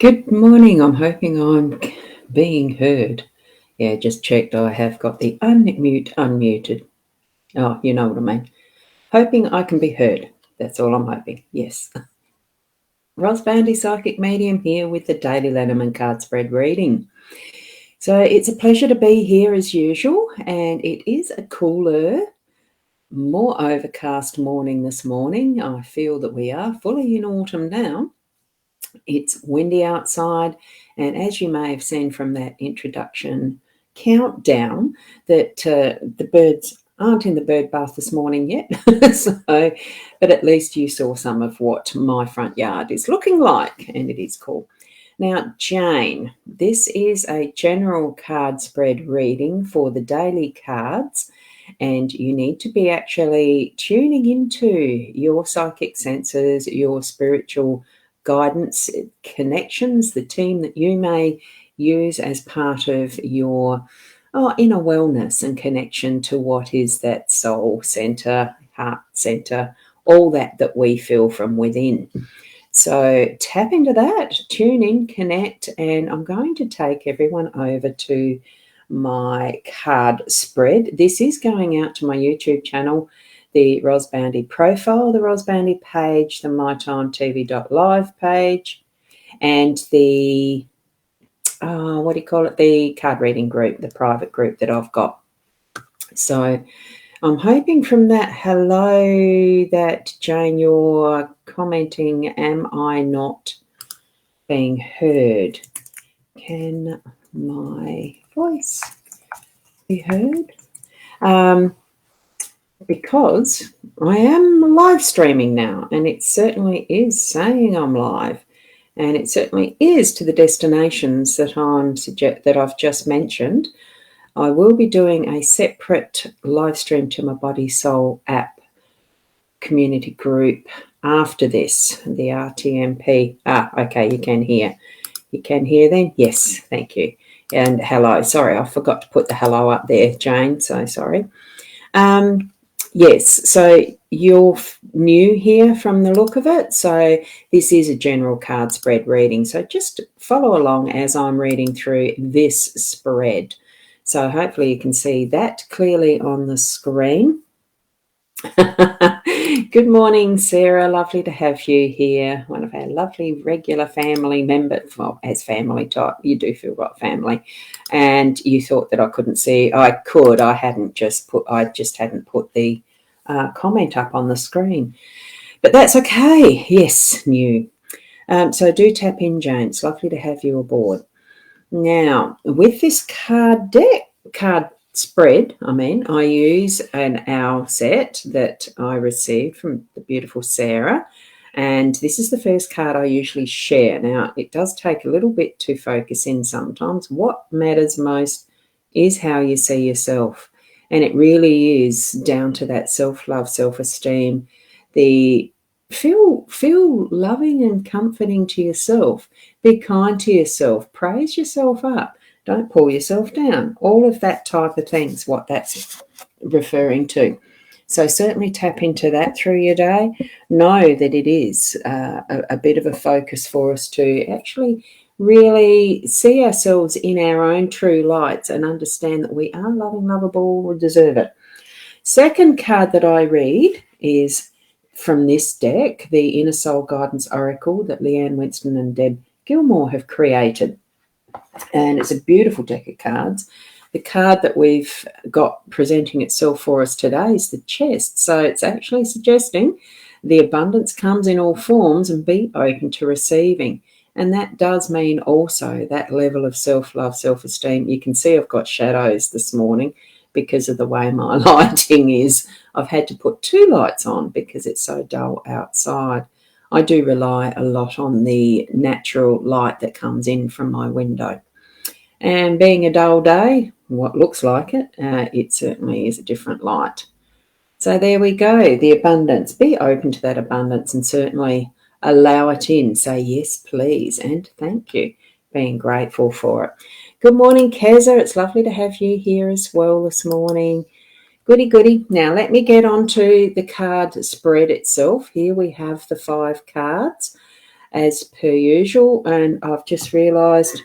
Good morning. I'm hoping I'm being heard. Yeah, just checked. I have got the unmute unmuted. Oh, you know what I mean. Hoping I can be heard. That's all I'm hoping. Yes. Ros Boundy Psychic Medium here with the daily LENORMAND card spread reading. So it's a pleasure to be here as usual, and it is a cooler, more overcast morning this morning. I feel that we are fully in autumn now. It's windy outside, and as you may have seen from that introduction countdown, that the birds aren't in the bird bath this morning yet. But at least you saw some of what my front yard is looking like, and it is cool. Now, Jane, this is a general card spread reading for the daily cards, and you need to be actually tuning into your psychic senses, your spiritual guidance, connections, the team that you may use as part of your inner wellness and connection to what is that soul center, heart center, all that we feel from within. So tap into that, tune in, connect, and I'm going to take everyone over to my card spread. This is going out to my YouTube channel, the Ros Boundy profile, the Ros Boundy page, the mytimetv.live page, and the, the card reading group, the private group that I've got. So I'm hoping from that hello that, Jane, you're commenting, am I not being heard? Can my voice be heard? Because I am live streaming now, and it certainly is saying I'm live, and it certainly is to the destinations that I've just mentioned. I will be doing a separate live stream to my Body Soul app community group after this, the RTMP. Okay, you can hear. You can hear then? Yes, thank you. And hello. Sorry, I forgot to put the hello up there, Jane, so sorry. Yes, so you're new here from the look of it. So this is a general card spread reading. So just follow along as I'm reading through this spread. So hopefully you can see that clearly on the screen. Good morning, Sarah. Lovely to have you here. One of our lovely regular family members. Well, as family type, you do feel like family. And you thought that I couldn't see. I could. I just hadn't put the comment up on the screen. But that's okay. Yes, new. So do tap in, Jane. It's lovely to have you aboard. Now, with this card spread, I use an owl set that I received from the beautiful Sarah, and this is the first card I usually share. Now, it does take a little bit to focus in sometimes. What matters most is how you see yourself, and it really is down to that self-love, self-esteem, the feel loving and comforting to yourself. Be kind to yourself. Praise yourself up. Don't pull yourself down. All of that type of things, what that's referring to. So certainly tap into that through your day. Know that it is a bit of a focus for us to actually really see ourselves in our own true lights and understand that we are loving, lovable, we deserve it. Second card that I read is from this deck, the Inner Soul Guidance Oracle that Leanne Winston and Deb Gilmore have created. And it's a beautiful deck of cards. The card that we've got presenting itself for us today is the chest. So it's actually suggesting the abundance comes in all forms and be open to receiving. And that does mean also that level of self-love, self-esteem. You can see I've got shadows this morning because of the way my lighting is. I've had to put 2 lights on because it's so dull outside. I do rely a lot on the natural light that comes in from my window. And being a dull day, what looks like it, it certainly is a different light. So there we go, the abundance. Be open to that abundance and certainly allow it in. Say yes, please, and thank you. Being grateful for it. Good morning, Keza. It's lovely to have you here as well this morning. Goody, goody. Now, let me get on to the card spread itself. Here we have the 5 cards. as per usual, and I've just realised,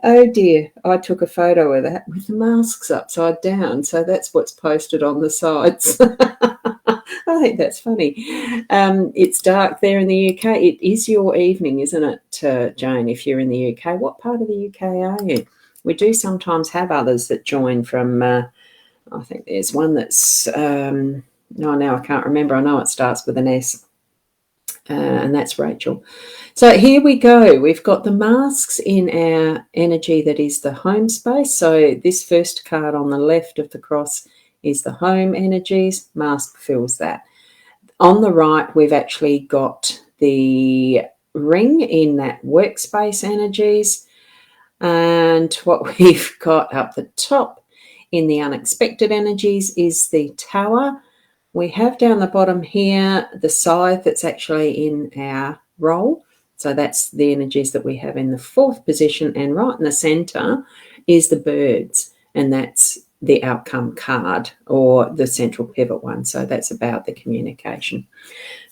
oh dear, I took a photo of that with the masks upside down, so that's what's posted on the sides. I think that's funny. It's dark there in the UK. It is your evening, isn't it, Jane, if you're in the UK? What part of the UK are you? We do sometimes have others that join from, I think there's one that's, no, now I can't remember. I know it starts with an S. And that's Rachel. So here we go. We've got the masks in our energy that is the home space. So this first card on the left of the cross is the home energies. Mask fills that. On the right, we've actually got the ring in that workspace energies. And what we've got up the top in the unexpected energies is the tower. We have down the bottom here the scythe that's actually in our roll. So that's the energies that we have in the fourth position. And right in the centre is the birds. And that's the outcome card, or the central pivot one. So that's about the communication.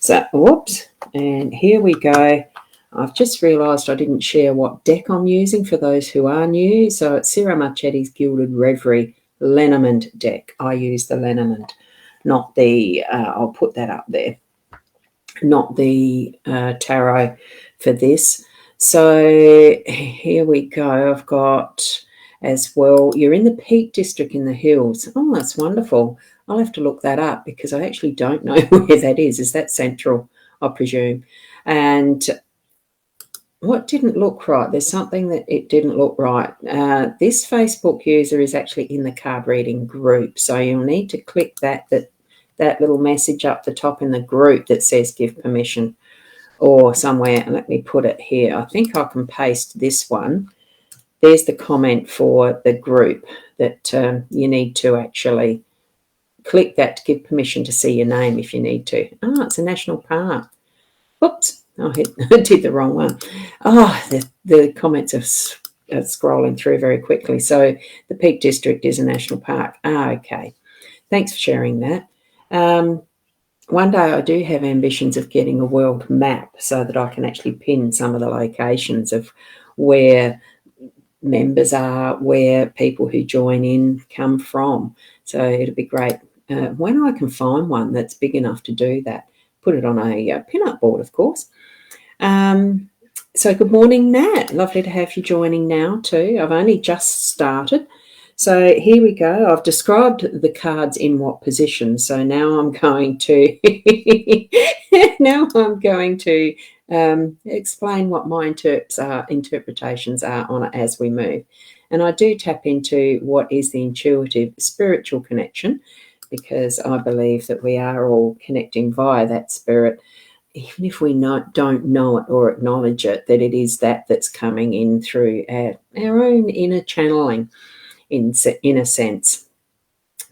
So, whoops. And here we go. I've just realised I didn't share what deck I'm using for those who are new. So it's Sarah Marchetti's Gilded Reverie LENORMAND deck. I use the LENORMAND. Not the, I'll put that up there, not the tarot for this. So here we go. I've got as well, you're in the Peak District in the hills. Oh, that's wonderful. I'll have to look that up because I actually don't know where that is. Is that central, I presume? And what didn't look right? There's something that it didn't look right. This Facebook user is actually in the card reading group. So you'll need to click that little message up the top in the group that says give permission, or somewhere. Let me put it here. I think I can paste this one. There's the comment for the group that you need to actually click that to give permission to see your name if you need to. Oh, it's a national park. Whoops. I did the wrong one. Oh, the comments are scrolling through very quickly. So the Peak District is a national park. Okay. Thanks for sharing that. One day I do have ambitions of getting a world map so that I can actually pin some of the locations of where members are, where people who join in come from. So it'd be great when I can find one that's big enough to do that. Put it on a pin-up board, of course. So good morning, Nat. Lovely to have you joining now too. I've only just started. So here we go. I've described the cards in what position. So now I'm going to explain what my interpretations are on it as we move. And I do tap into what is the intuitive spiritual connection, because I believe that we are all connecting via that spirit, even if we don't know it or acknowledge it, that it is that's coming in through our own inner channeling in a sense.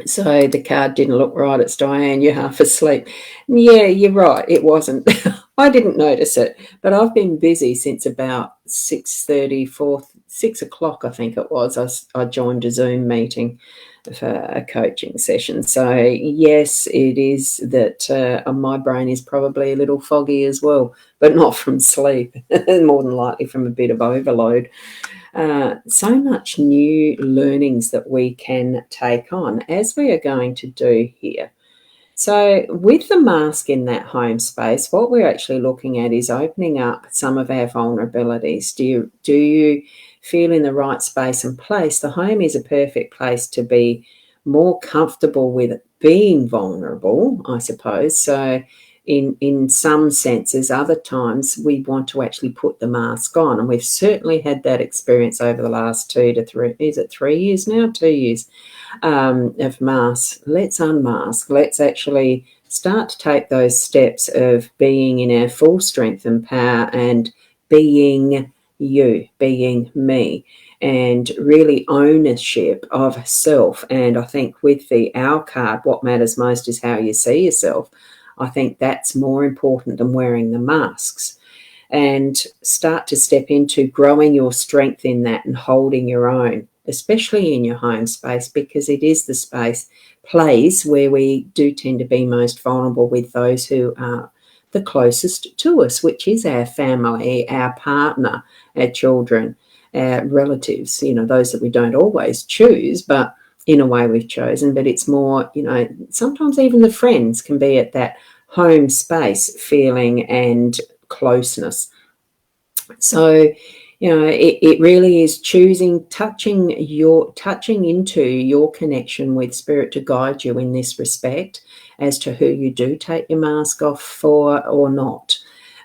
So the card didn't look right. It's Diane, you're half asleep. Yeah, you're right. It wasn't. I didn't notice it, but I've been busy since about 6:30, 6 o'clock, I think it was. I joined a Zoom meeting for a coaching session. So yes, it is that my brain is probably a little foggy as well, but not from sleep, more than likely from a bit of overload. So much new learnings that we can take on, as we are going to do here. So with the mask in that home space, what we're actually looking at is opening up some of our vulnerabilities. Do you feel in the right space and place? The home is a perfect place to be more comfortable with being vulnerable, I suppose. So in some senses, other times we want to actually put the mask on. And we've certainly had that experience over the last 2 to 3, is it 3 years now? 2 years of masks. Let's unmask. Let's actually start to take those steps of being in our full strength and power and being you, being me, and really ownership of self. And I think with the Owl card, what matters most is how you see yourself. I think that's more important than wearing the masks. And start to step into growing your strength in that and holding your own, especially in your home space, because it is the place where we do tend to be most vulnerable with those who are the closest to us, which is our family, our partner, our children, our relatives, those that we don't always choose, but in a way we've chosen. But it's more, sometimes even the friends can be at that home space feeling and closeness. So, it really is choosing, touching into your connection with spirit to guide you in this respect as to who you do take your mask off for or not.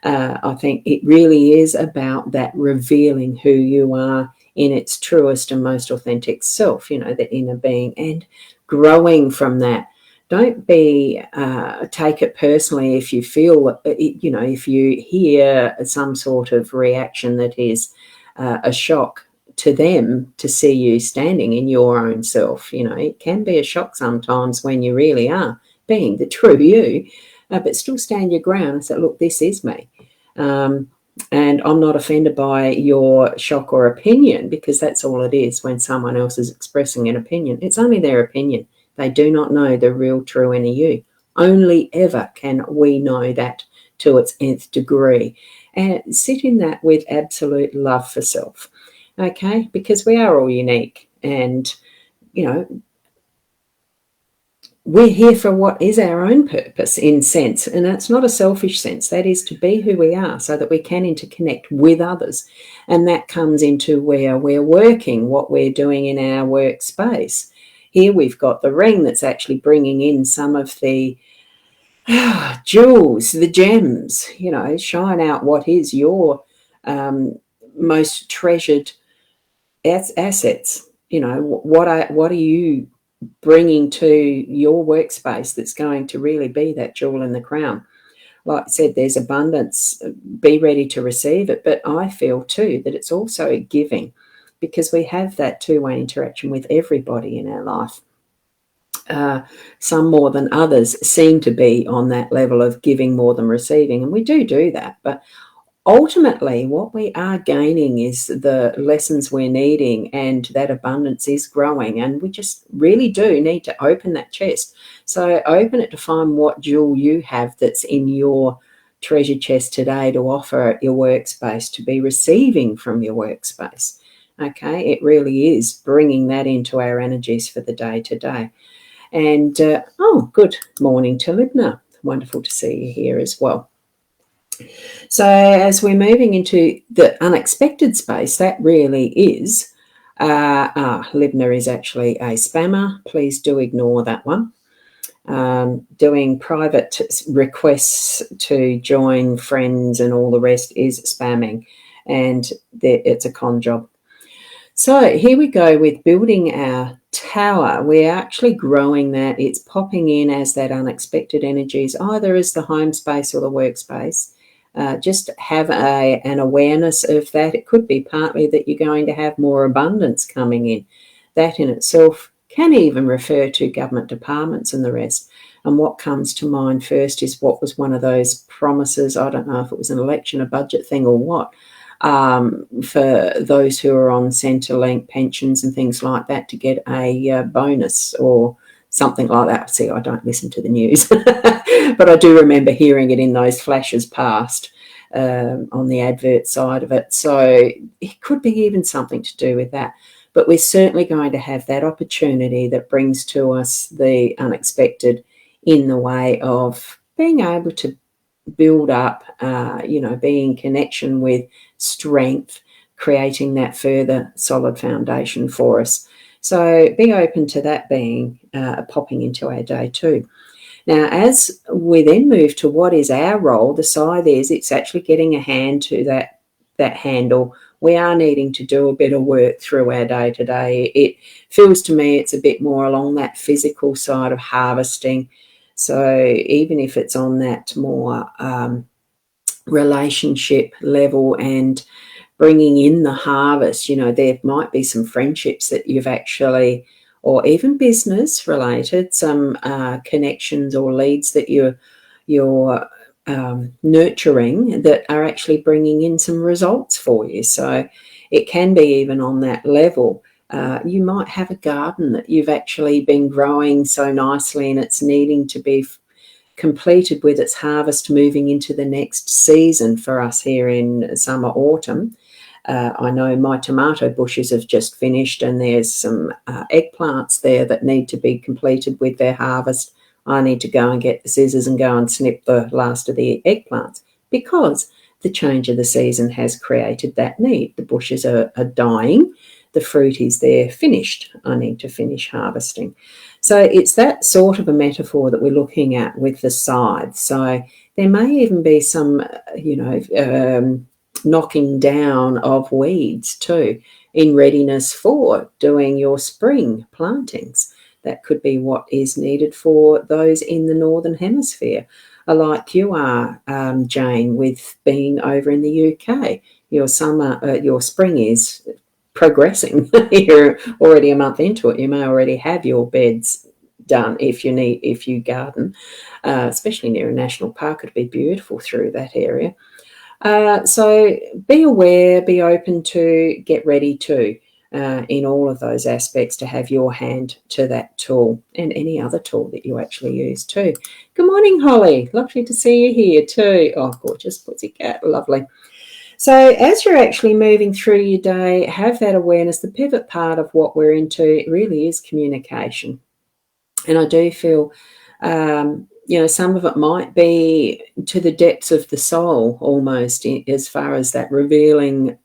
I think it really is about that revealing who you are in its truest and most authentic self, the inner being, and growing from that. Don't take it personally if you feel, if you hear some sort of reaction that is a shock to them to see you standing in your own self. It can be a shock sometimes when you really are being the true you, but still stand your ground and say, look, this is me. And I'm not offended by your shock or opinion, because that's all it is when someone else is expressing an opinion. It's only their opinion. They do not know the real, true inner you. Only ever can we know that to its nth degree. And sit in that with absolute love for self, okay? Because we are all unique, and, we're here for what is our own purpose in sense, and that's not a selfish sense. That is to be who we are so that we can interconnect with others. And that comes into where we're working, what we're doing in our workspace. Here we've got the ring that's actually bringing in some of the jewels, the gems, shine out what is your most treasured assets. What are you bringing to your workspace that's going to really be that jewel in the crown? Like I said, there's abundance. Be ready to receive it. But I feel too that it's also giving, because we have that two-way interaction with everybody in our life. Some more than others seem to be on that level of giving more than receiving, and we do that. But ultimately, what we are gaining is the lessons we're needing, and that abundance is growing, and we just really do need to open that chest. So open it to find what jewel you have that's in your treasure chest today to offer at your workspace, to be receiving from your workspace. Okay, it really is bringing that into our energies for the day today. And, good morning to Libna. Wonderful to see you here as well. So as we're moving into the unexpected space, that really is, Libna is actually a spammer. Please do ignore that one. Doing private requests to join friends and all the rest is spamming, and it's a con job. So here we go with building our tower. We're actually growing that. It's popping in as that unexpected energies, either as the home space or the workspace. Just have an awareness of that. It could be partly that you're going to have more abundance coming in. That in itself can even refer to government departments and the rest. And what comes to mind first is what was one of those promises. I don't know if it was an election, a budget thing or what, for those who are on Centrelink pensions and things like that, to get a bonus or something like that. See, I don't listen to the news, but I do remember hearing it in those flashes past on the advert side of it. So it could be even something to do with that. But we're certainly going to have that opportunity that brings to us the unexpected in the way of being able to build up, being in connection with strength, creating that further solid foundation for us. So be open to that being popping into our day too. Now, as we then move to what is our role, the side is it's actually getting a hand to that handle. We are needing to do a bit of work through our day to day. It feels to me it's a bit more along that physical side of harvesting. So even if it's on that more relationship level and bringing in the harvest, there might be some friendships that you've actually, or even business related, some connections or leads that you're nurturing that are actually bringing in some results for you. So it can be even on that level. You might have a garden that you've actually been growing so nicely and it's needing to be completed with its harvest, moving into the next season for us here in summer, autumn. I know my tomato bushes have just finished, and there's some eggplants there that need to be completed with their harvest. I need to go and get the scissors and go and snip the last of the eggplants, because the change of the season has created that need. The bushes are dying. The fruit is there, finished. I need to finish harvesting. So it's that sort of a metaphor that we're looking at with the scythe. So there may even be some, knocking down of weeds too, in readiness for doing your spring plantings. That could be what is needed for those in the Northern Hemisphere, like you are, Jane, with being over in the UK. Your spring is progressing. You're already a month into it. You may already have your beds done if you garden, especially near a national park. It'd be beautiful through that area. So be aware, be open to, get ready to, in all of those aspects, to have your hand to that tool and any other tool that you actually use too. Good morning, Holly. Lovely to see you here too. Oh, gorgeous pussycat. Lovely. So as you're actually moving through your day, have that awareness. The pivot part of what we're into really is communication. And I do feel, some of it might be to the depths of the soul almost, as far as that revealing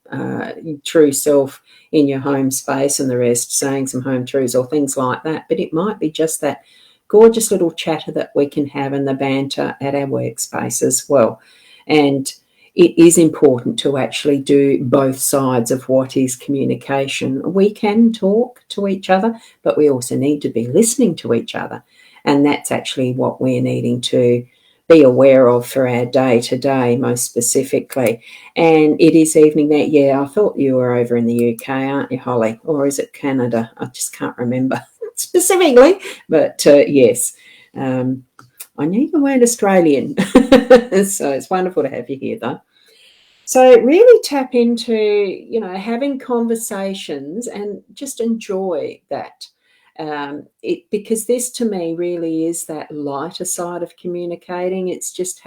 true self in your home space and the rest, saying some home truths or things like that. But it might be just that gorgeous little chatter that we can have in the banter at our workspace as well. And it is important to actually do both sides of what is communication. We can talk to each other, but we also need to be listening to each other. And that's actually what we're needing to be aware of for our day-to-day, most specifically. And it is evening there. Yeah, I thought you were over in the UK, aren't you, Holly? Or is it Canada? I just can't remember specifically. But yes, I knew you weren't Australian. So it's wonderful to have you here, though. So really tap into, having conversations and just enjoy that. Because this to me really is that lighter side of communicating. It's just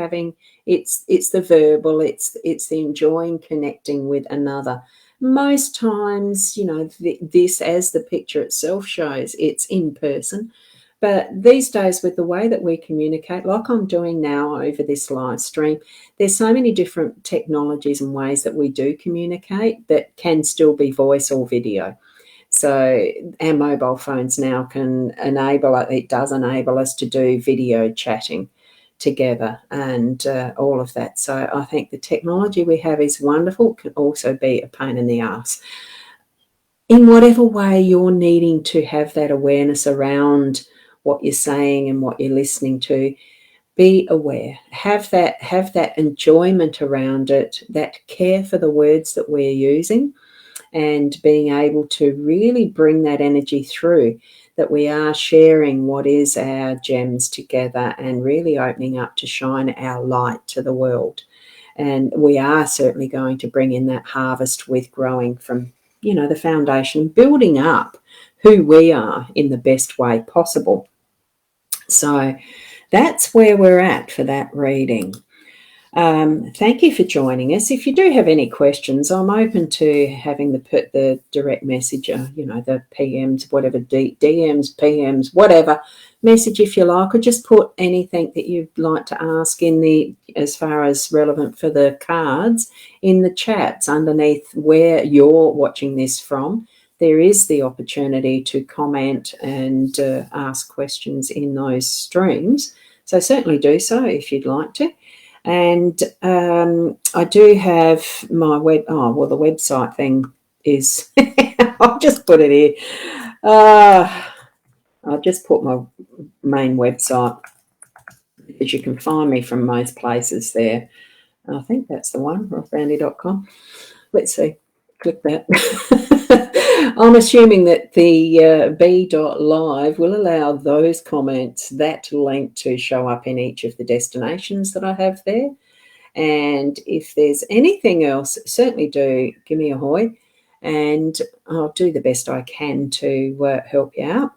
it's the verbal, it's the enjoying connecting with another. Most times, this, as the picture itself shows, it's in person. But these days, with the way that we communicate, like I'm doing now over this live stream, there's so many different technologies and ways that we do communicate that can still be voice or video. So our mobile phones now it does enable us to do video chatting together and all of that. So I think the technology we have is wonderful, can also be a pain in the ass. In whatever way you're needing to have that awareness around what you're saying and what you're listening to, be aware. Have that enjoyment around it, that care for the words that we're using, and being able to really bring that energy through, that we are sharing what is our gems together and really opening up to shine our light to the world. And we are certainly going to bring in that harvest with growing from, the foundation, building up who we are in the best way possible. So that's where we're at for that reading. Thank you for joining us. If you do have any questions, I'm open to having the direct messenger, the PMs, whatever, DMs, PMs, whatever message if you like, or just put anything that you'd like to ask as far as relevant for the cards, in the chats underneath where you're watching this from. There is the opportunity to comment and ask questions in those streams. So certainly do so if you'd like to. And I do have my the website thing is, I'll just put it here. I'll just put my main website, because you can find me from most places there. I think that's the one, rosboundy.com. Let's see. Click that. I'm assuming that the b.live will allow those comments, that link, to show up in each of the destinations that I have there. And if there's anything else, certainly do give me a hoy, and I'll do the best I can to help you out.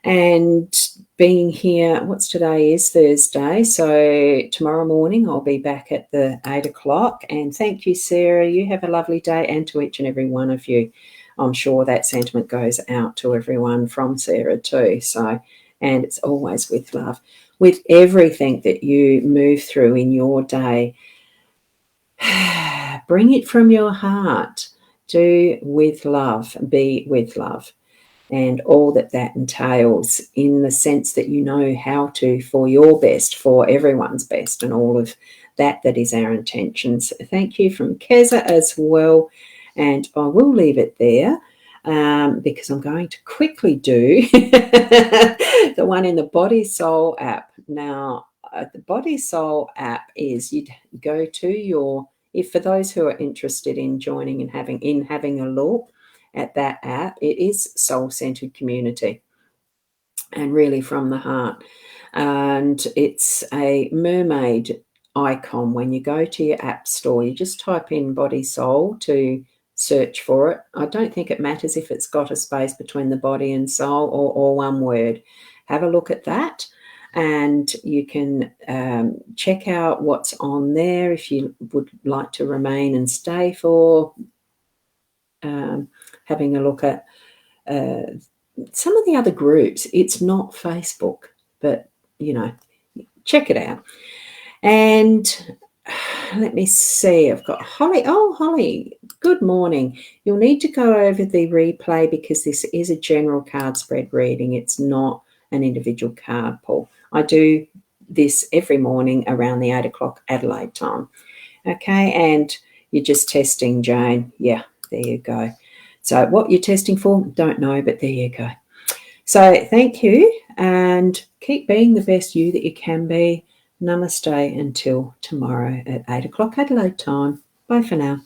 And being here. What's today? Is Thursday. So tomorrow morning I'll be back at the 8 o'clock. And thank you, Sarah. You have a lovely day, and to each and every one of you. I'm sure that sentiment goes out to everyone from Sarah too. So, and it's always with love. With everything that you move through in your day, bring it from your heart. Do with love. Be with love. And all that that entails, in the sense that you know how to, for your best, for everyone's best, and all of that is our intentions. Thank you from Keza as well. And I will leave it there because I'm going to quickly do the one in the Body Soul app. Now, the Body Soul app is, you'd go to your, if for those who are interested in joining and having a look at that app, it is soul-centered community and really from the heart. And it's a mermaid icon. When you go to your app store, you just type in Body Soul to search for it. I don't think it matters if it's got a space between the body and soul, or one word. Have a look at that, and you can check out what's on there if you would like to remain and stay for having a look at some of the other groups. It's not Facebook, but check it out. And let me see, I've got Holly. Oh, Holly, good morning. You'll need to go over the replay because this is a general card spread reading. It's not an individual card pull. I do this every morning around the 8 o'clock Adelaide time. Okay, and you're just testing, Jane. Yeah, there you go. So what you're testing for, don't know, but there you go. So thank you, and keep being the best you that you can be. Namaste until tomorrow at 8 o'clock Adelaide time. Bye for now.